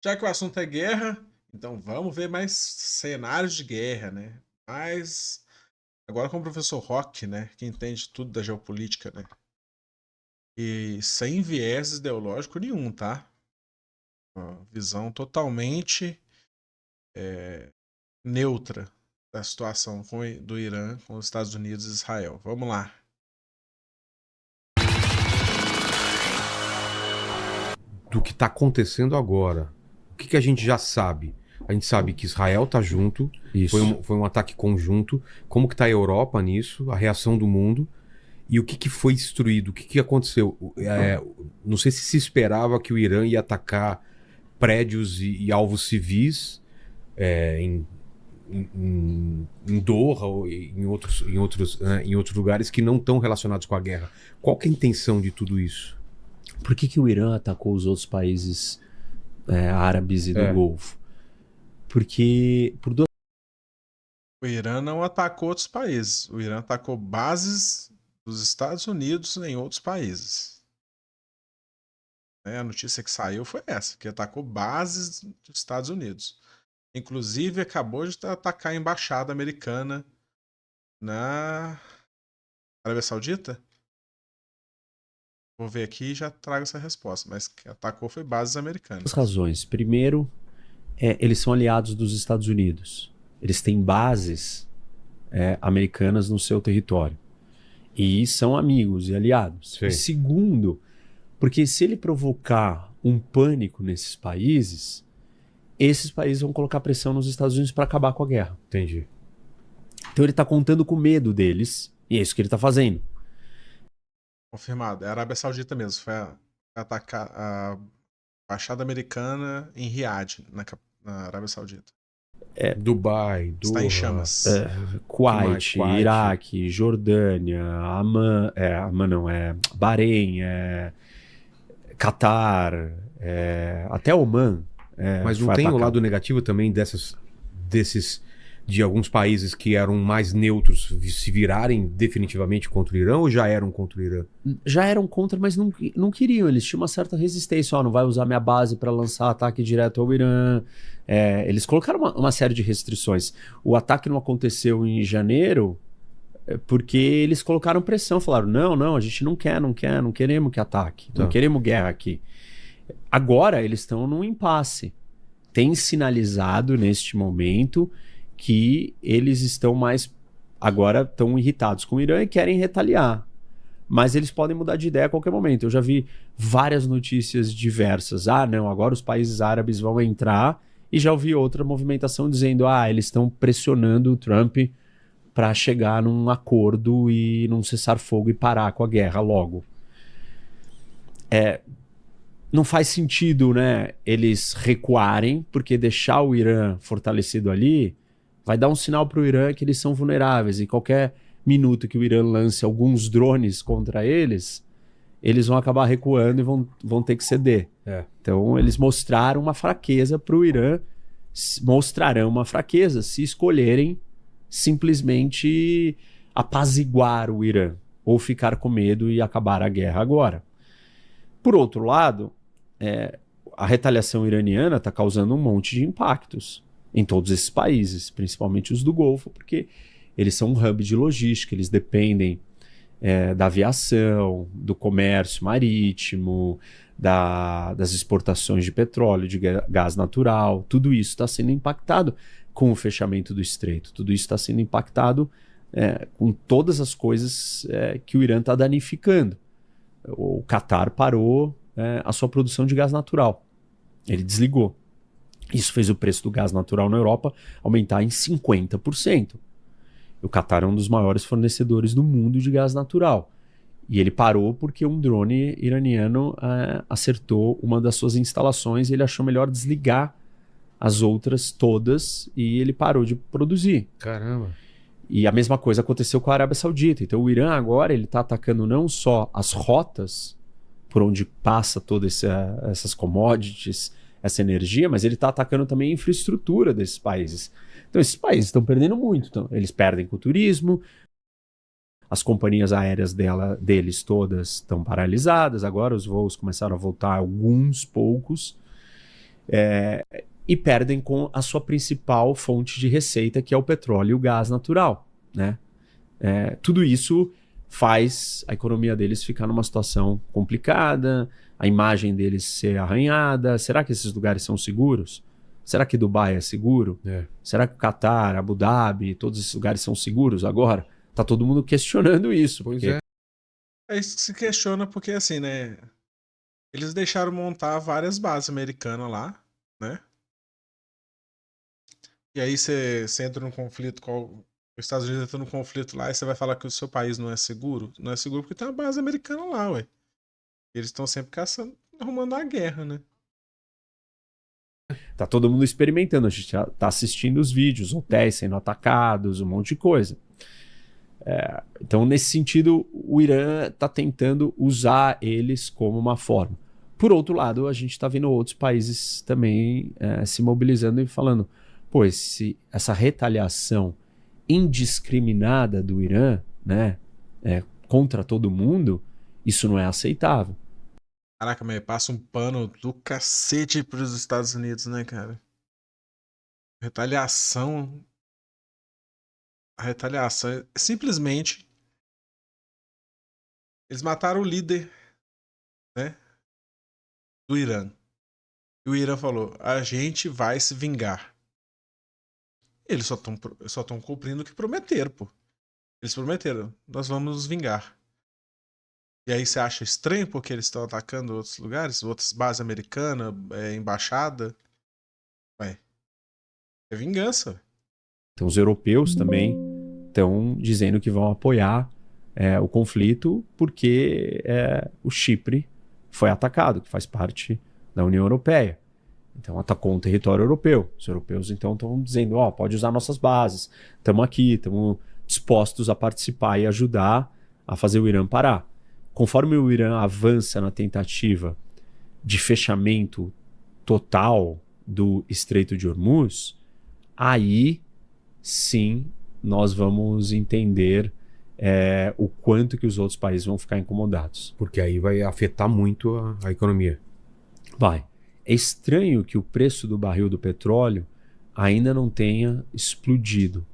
Já que o assunto é guerra, então vamos ver mais cenários de guerra, né? Mas agora com o professor Rock, né? Que entende tudo da geopolítica, né? E sem viés ideológico nenhum, tá? Uma visão totalmente neutra da situação do Irã com os Estados Unidos e Israel. Vamos lá. Do que está acontecendo agora. O que a gente já sabe? A gente sabe que Israel está junto, Isso. foi um ataque conjunto. Como que está a Europa nisso? A reação do mundo? E o que foi destruído? O que aconteceu? Não sei se esperava que o Irã ia atacar prédios e alvos civis em, em Doha ou em outros lugares que não estão relacionados com a guerra. Qual que é a intenção de tudo isso? Por que o Irã atacou os outros países árabes e do Golfo? Porque por duas. O Irã não atacou outros países. O Irã atacou bases dos Estados Unidos em outros países. A notícia que saiu foi essa, que atacou bases dos Estados Unidos. Inclusive, acabou de atacar a embaixada americana na Arábia Saudita. Vou ver aqui e já trago essa resposta. Mas que atacou foi bases americanas. Razões. Primeiro, eles são aliados dos Estados Unidos. Eles têm bases americanas no seu território. E são amigos e aliados. Sim. E segundo, porque se ele provocar um pânico nesses países, esses países vão colocar pressão nos Estados Unidos para acabar com a guerra. Entendi. Então ele está contando com medo deles, e é isso que ele está fazendo. Confirmado. É a Arábia Saudita mesmo. Foi atacar a embaixada americana em Riad, na Arábia Saudita. Dubai, Está em Doha, chamas. Kuwait, Iraque, Jordânia, Amman, Bahrein, Catar, até Oman. Mas não tem o lado negativo também de alguns países que eram mais neutros se virarem definitivamente contra o Irã ou já eram contra o Irã? Já eram contra, mas não queriam. Eles tinham uma certa resistência. Não vai usar minha base para lançar ataque direto ao Irã. Eles colocaram uma série de restrições. O ataque não aconteceu em janeiro porque eles colocaram pressão. Falaram, não, a gente não queremos que ataque. Não queremos guerra aqui. Agora eles estão num impasse. Tem sinalizado neste momento que eles agora estão irritados com o Irã e querem retaliar. Mas eles podem mudar de ideia a qualquer momento. Eu já vi várias notícias diversas. Não, agora os países árabes vão entrar. E já ouvi outra movimentação dizendo, eles estão pressionando o Trump para chegar num acordo e num cessar-fogo e parar com a guerra logo. Não faz sentido, né, eles recuarem, porque deixar o Irã fortalecido ali vai dar um sinal para o Irã que eles são vulneráveis e qualquer minuto que o Irã lance alguns drones contra eles, eles vão acabar recuando e vão ter que ceder. Então eles mostraram uma fraqueza para o Irã, mostrarão uma fraqueza se escolherem simplesmente apaziguar o Irã ou ficar com medo e acabar a guerra agora. Por outro lado, a retaliação iraniana está causando um monte de impactos em todos esses países, principalmente os do Golfo, porque eles são um hub de logística, eles dependem da aviação, do comércio marítimo, das exportações de petróleo, de gás natural. Tudo isso está sendo impactado com o fechamento do estreito. Tudo isso está sendo impactado com todas as coisas que o Irã está danificando. O Catar parou a sua produção de gás natural. Ele desligou. Isso fez o preço do gás natural na Europa aumentar em 50%. O Catar é um dos maiores fornecedores do mundo de gás natural. E ele parou porque um drone iraniano acertou uma das suas instalações e ele achou melhor desligar as outras todas e ele parou de produzir. Caramba. E a mesma coisa aconteceu com a Arábia Saudita. Então o Irã agora ele está atacando não só as rotas por onde passa todas essas commodities, essa energia, mas ele está atacando também a infraestrutura desses países. Então esses países estão perdendo muito. Então, eles perdem com o turismo, as companhias aéreas deles todas estão paralisadas, agora os voos começaram a voltar, alguns poucos. E perdem com a sua principal fonte de receita, que é o petróleo e o gás natural, né? Tudo isso faz a economia deles ficar numa situação complicada, a imagem deles ser arranhada. Será que esses lugares são seguros? Será que Dubai é seguro? Será que o Catar, Abu Dhabi, todos esses lugares são seguros agora? Tá todo mundo questionando isso. Pois porque... É isso que se questiona porque, assim, né? Eles deixaram montar várias bases americanas lá, né? E aí você entra num conflito com os Estados Unidos, entra num conflito lá e você vai falar que o seu país não é seguro? Não é seguro porque tem uma base americana lá, ué. Eles estão sempre caçando, arrumando a guerra, né? Tá todo mundo experimentando, a gente já tá assistindo os vídeos, hotéis sendo atacados, um monte de coisa. Então, nesse sentido, o Irã tá tentando usar eles como uma forma. Por outro lado, a gente está vendo outros países também se mobilizando e falando, pô, essa retaliação indiscriminada do Irã, né, contra todo mundo, isso não é aceitável. Caraca, mas passa um pano do cacete pros Estados Unidos, né, cara? Retaliação. A retaliação é simplesmente. Eles mataram o líder, né? Do Irã. E o Irã falou: a gente vai se vingar. Eles só estão cumprindo o que prometeram, pô. Eles prometeram: nós vamos nos vingar. E aí você acha estranho porque eles estão atacando outros lugares, outras bases americanas, embaixada? Ué, é vingança. Então, os europeus também estão dizendo que vão apoiar o conflito porque o Chipre foi atacado, que faz parte da União Europeia. Então, atacou um território europeu. Os europeus, então, estão dizendo, pode usar nossas bases. Estamos aqui, estamos dispostos a participar e ajudar a fazer o Irã parar. Conforme o Irã avança na tentativa de fechamento total do Estreito de Hormuz, aí sim nós vamos entender o quanto que os outros países vão ficar incomodados. Porque aí vai afetar muito a economia. Vai. É estranho que o preço do barril do petróleo ainda não tenha explodido.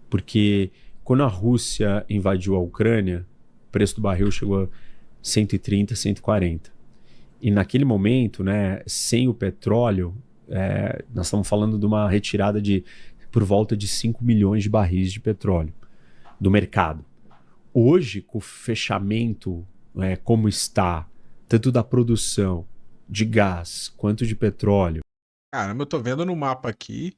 Porque quando a Rússia invadiu a Ucrânia, o preço do barril chegou a 130, 140. E naquele momento, né, sem o petróleo, nós estamos falando de uma retirada de por volta de 5 milhões de barris de petróleo do mercado. Hoje, com o fechamento como está, tanto da produção de gás quanto de petróleo. Caramba, eu tô vendo no mapa aqui.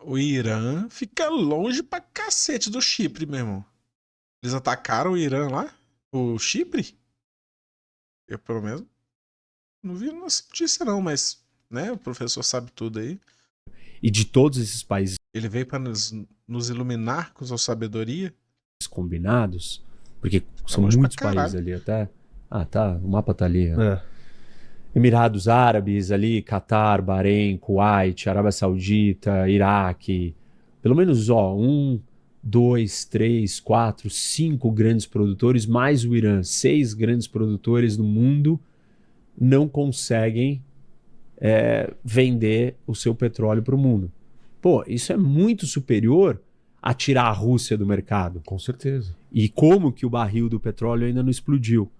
O Irã fica longe pra cacete do Chipre, meu irmão. Eles atacaram o Irã lá? O Chipre? Eu, pelo menos, não vi nessa notícia não, mas, né, o professor sabe tudo aí. E de todos esses países... Ele veio pra nos iluminar com sua sabedoria. Combinados, porque são muitos países ali até... tá, o mapa tá ali. Emirados Árabes ali, Catar, Bahrein, Kuwait, Arábia Saudita, Iraque. Pelo menos, 1, 2, 3, 4, 5 grandes produtores, mais o Irã. 6 grandes produtores no mundo não conseguem vender o seu petróleo para o mundo. Pô, isso é muito superior a tirar a Rússia do mercado. Com certeza. E como que o barril do petróleo ainda não explodiu?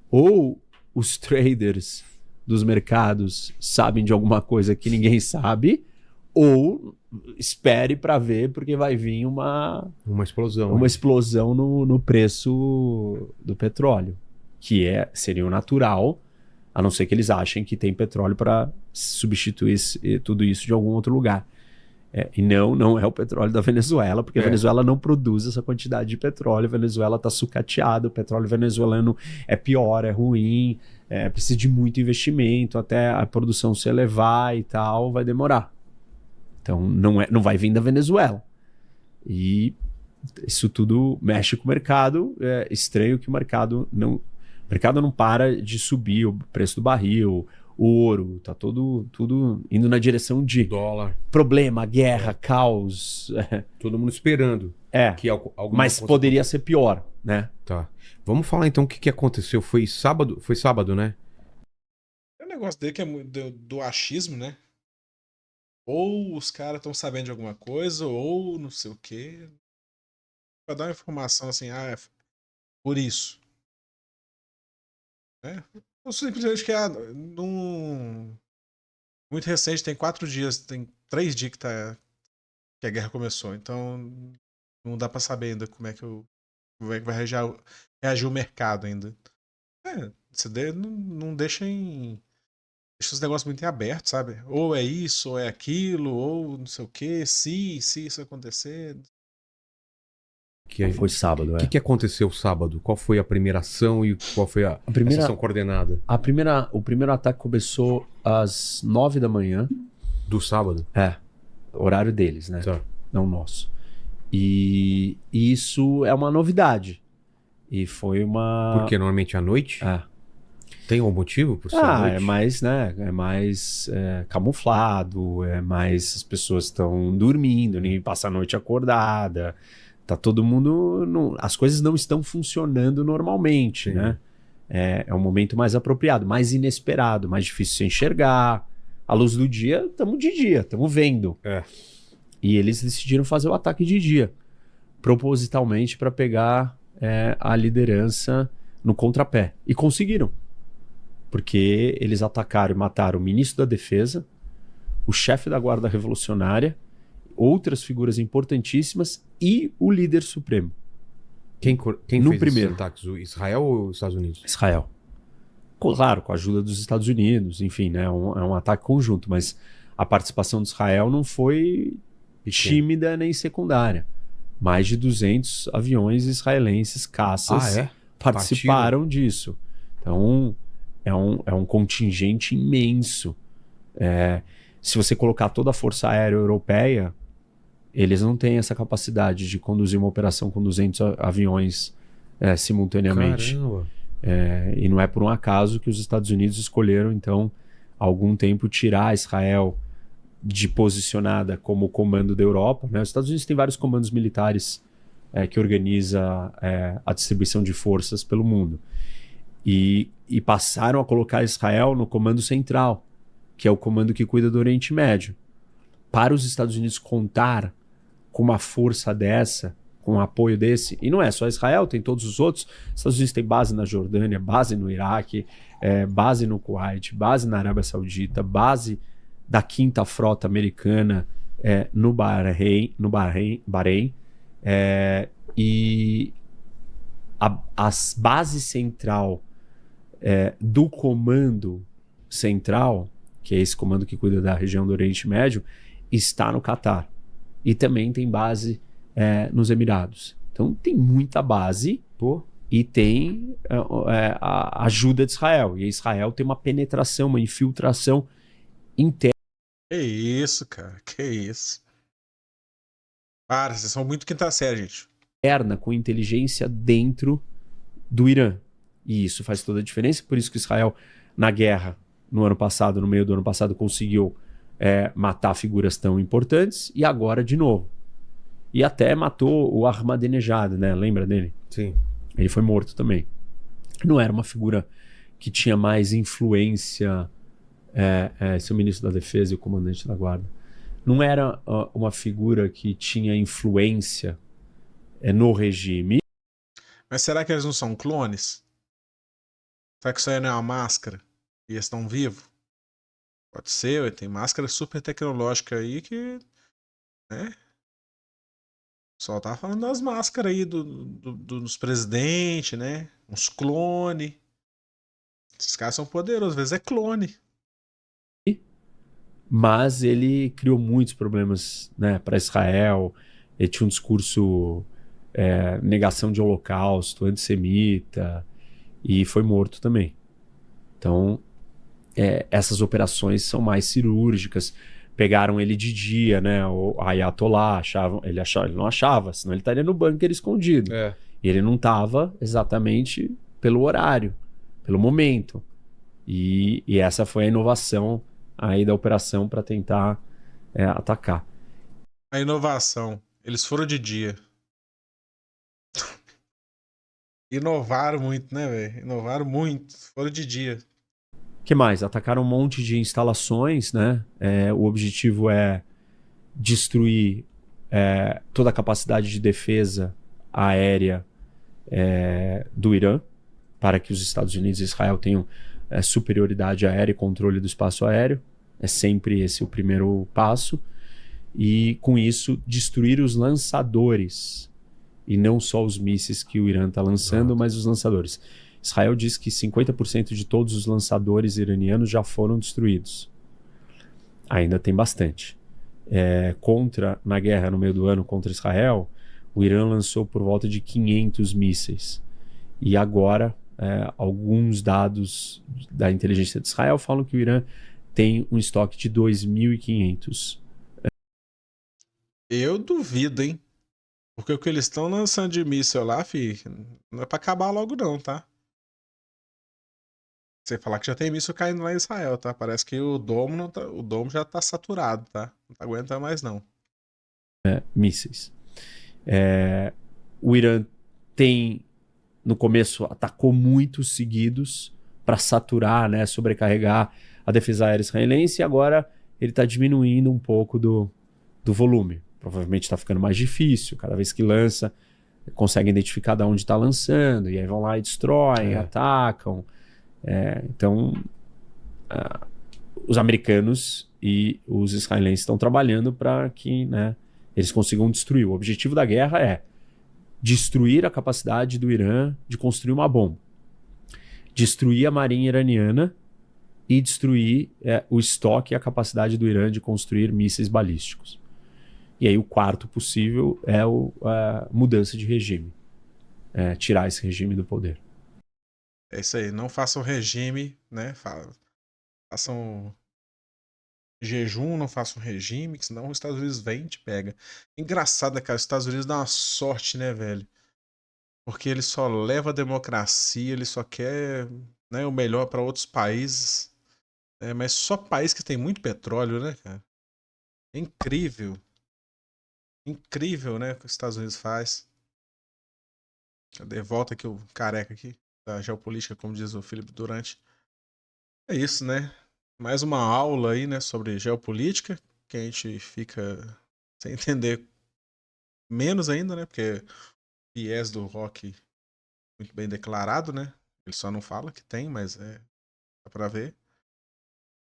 Ou os traders dos mercados sabem de alguma coisa que ninguém sabe, ou espere para ver, porque vai vir uma explosão. Uma explosão no preço do petróleo, que seria o natural, a não ser que eles achem que tem petróleo para substituir tudo isso de algum outro lugar. E não é o petróleo da Venezuela, porque a Venezuela não produz essa quantidade de petróleo. A Venezuela está sucateada, o petróleo venezuelano é pior, é ruim, precisa de muito investimento, até a produção se elevar e tal, vai demorar. Então não vai vir da Venezuela. E isso tudo mexe com o mercado. É estranho que o mercado não para de subir o preço do barril, o ouro, tá tudo indo na direção de dólar, problema, guerra, caos. Todo mundo esperando. Que mas poderia ser pior, né? Tá. Vamos falar então o que aconteceu. Foi sábado, né? negócio dele que é do achismo, né? Ou os caras estão sabendo de alguma coisa, ou não sei o quê. Pra dar uma informação assim, é por isso. Né? Ou simplesmente que muito recente, tem 4 dias, tem 3 dias que a guerra começou. Então não dá pra saber ainda como é que vai reagir o mercado ainda. Não deixa deixa os negócios muito em aberto, sabe? Ou é isso, ou é aquilo, ou não sei o quê, se isso acontecer. Foi sábado, O que aconteceu sábado? Qual foi a primeira ação e qual foi a primeira- ação coordenada O primeiro ataque começou às 9 da manhã. do sábado? Horário deles, né? Tá. Não nosso. E isso é uma novidade. E foi uma... Porque normalmente à noite? Tem algum motivo por ser à noite? É mais, né? É mais camuflado, é mais as pessoas estão dormindo, ninguém passa a noite acordada, tá todo mundo. As coisas não estão funcionando normalmente, Sim. né? É um momento mais apropriado, mais inesperado, mais difícil de se enxergar. À luz do dia, estamos de dia, estamos vendo. E eles decidiram fazer o ataque de dia, propositalmente para pegar a liderança no contrapé. E conseguiram. Porque eles atacaram e mataram o ministro da Defesa, o chefe da Guarda Revolucionária, outras figuras importantíssimas e o líder supremo. Quem No fez primeiro. esses ataques? O Israel ou os Estados Unidos? Israel. Claro, com a ajuda dos Estados Unidos, enfim, né? É um ataque conjunto, mas a participação de Israel não foi tímida nem secundária. Mais de 200 aviões israelenses, caças, participaram disso. Então, é um contingente imenso. Se você colocar toda a Força Aérea Europeia, eles não têm essa capacidade de conduzir uma operação com 200 aviões simultaneamente. Caramba. E não é por um acaso que os Estados Unidos escolheram, então, há algum tempo, tirar Israel de posicionada como comando da Europa. Né? Os Estados Unidos têm vários comandos militares que organiza a distribuição de forças pelo mundo. E passaram a colocar Israel no comando central, que é o comando que cuida do Oriente Médio. Para os Estados Unidos contar com uma força dessa, com um apoio desse, e não é só Israel, tem todos os outros. Os Estados Unidos têm base na Jordânia, base no Iraque, base no Kuwait, base na Arábia Saudita, base da 5ª Frota Americana no Bahrein, e a base central do comando central, que é esse comando que cuida da região do Oriente Médio, está no Catar. E também tem base nos Emirados. Então tem muita base e tem a ajuda de Israel. E Israel tem uma penetração, uma infiltração interna. Que isso, cara. Que isso. Para, vocês são muito quinta série, gente. Com inteligência dentro do Irã. E isso faz toda a diferença. Por isso que Israel, na guerra, no meio do ano passado, conseguiu matar figuras tão importantes. E agora, de novo. E até matou o Ahmadinejad, né? Lembra dele? Sim. Ele foi morto também. Não era uma figura que tinha mais influência, seu ministro da Defesa e o comandante da Guarda. Não era uma figura que tinha influência no regime. Mas será que eles não são clones? Será que isso aí não é uma máscara? E eles estão vivos? Pode ser, tem máscara super tecnológica aí que... né? Só tava falando das máscaras aí dos presidentes, né? Uns clones. Esses caras são poderosos, às vezes é clone. Mas ele criou muitos problemas, né, para Israel. Ele tinha um discurso negação de holocausto, antissemita, e foi morto também. Então, essas operações são mais cirúrgicas. Pegaram ele de dia, né? O Ayatollah, ele não achava, senão ele estaria no bunker escondido. E ele não estava exatamente pelo horário, pelo momento. E essa foi a inovação aí da operação para tentar atacar. A inovação. Eles foram de dia. Inovaram muito, né, velho? Inovaram muito. Foram de dia. que mais? Atacaram um monte de instalações, né? O objetivo é destruir toda a capacidade de defesa aérea do Irã, para que os Estados Unidos e Israel tenham superioridade aérea e controle do espaço aéreo. É sempre esse o primeiro passo. E, com isso, destruir os lançadores. E não só os mísseis que o Irã está lançando, mas os lançadores. Israel diz que 50% de todos os lançadores iranianos já foram destruídos. Ainda tem bastante. Na guerra no meio do ano contra Israel, o Irã lançou por volta de 500 mísseis. E agora, alguns dados da inteligência de Israel falam que o Irã tem um estoque de 2.500. Eu duvido, hein? Porque o que eles estão lançando de míssil lá, não é pra acabar logo não, tá? Você falar que já tem míssil caindo lá em Israel, tá? Parece que o domo, o domo já tá saturado, tá? Não tá aguentando mais não. Mísseis. O Irã tem, no começo, atacou muitos seguidos para saturar, né, sobrecarregar a defesa aérea israelense, e agora ele está diminuindo um pouco do volume. Provavelmente está ficando mais difícil. Cada vez que lança, consegue identificar de onde está lançando, e aí vão lá e destroem, atacam. Então, os americanos e os israelenses estão trabalhando para que, né, eles consigam destruir. O objetivo da guerra é destruir a capacidade do Irã de construir uma bomba, destruir a marinha iraniana e destruir o estoque e a capacidade do Irã de construir mísseis balísticos. E aí o quarto possível é a mudança de regime. Tirar esse regime do poder. É isso aí, não façam regime, né? Façam jejum, não façam regime, que senão os Estados Unidos vem e te pega. Engraçado, né, cara? Os Estados Unidos dá uma sorte, né, velho? Porque ele só leva a democracia, ele só quer, né, o melhor para outros países. Mas só país que tem muito petróleo, né, cara? É incrível. Incrível, né, o que os Estados Unidos faz. Cadê? Volta aqui o careca aqui, da geopolítica, como diz o Felipe Durante. É isso, né? Mais uma aula aí, né, sobre geopolítica, que a gente fica sem entender menos ainda, né? Porque o viés do Rock muito bem declarado, né? Ele só não fala que tem, mas dá pra ver.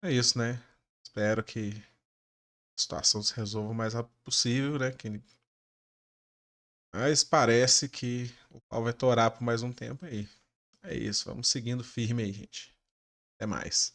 É isso, né? Espero que a situação se resolva o mais rápido possível, né? Mas parece que o pau vai torar por mais um tempo aí. É isso, vamos seguindo firme aí, gente. Até mais.